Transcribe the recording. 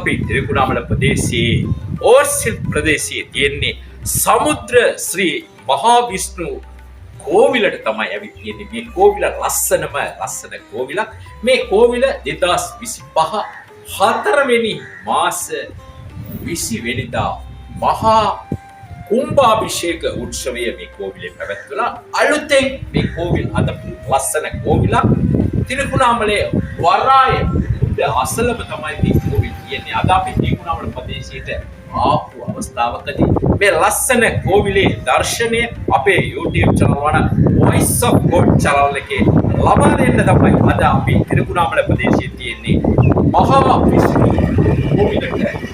අපි තිරිකුණාමල ප්‍රදේශයේ ඕර්සිල් ප්‍රදේශයේ තියෙන්නේ සමුද්‍ර ශ්‍රී මහා විෂ්ණු කෝවිලට තමයි ඇවිත් තියෙන්නේ. මේ කෝවිල ලස්සන කෝවිලක්. මේ කෝවිල 2025 4 මාස 20 වෙනිදා මහා කුම්භාභිෂේක උත්සවය මේ කෝවිලේ පැවැත්වලා අලුතෙන් මේ කෝවිල හදපු ලස්සන කෝවිලක්. තිරිකුණාමලේ වරාය උඩ අසලම තමයි මේ කෝවිල තියෙන්නේ. අද අපි තිරිකුණාමල ප්‍රදේශයට ආපු අවස්ථාවකදී මේ ලස්සන කෝවිලේ දර්ශනය අපේ YouTube channel වන Voice of God channel එකේ ලබා දෙන්න තමයි අද අපි තිරිකුණාමල ප්‍රදේශයේ තියෙන්නේ මහා විෂ්ණු කෝවිලට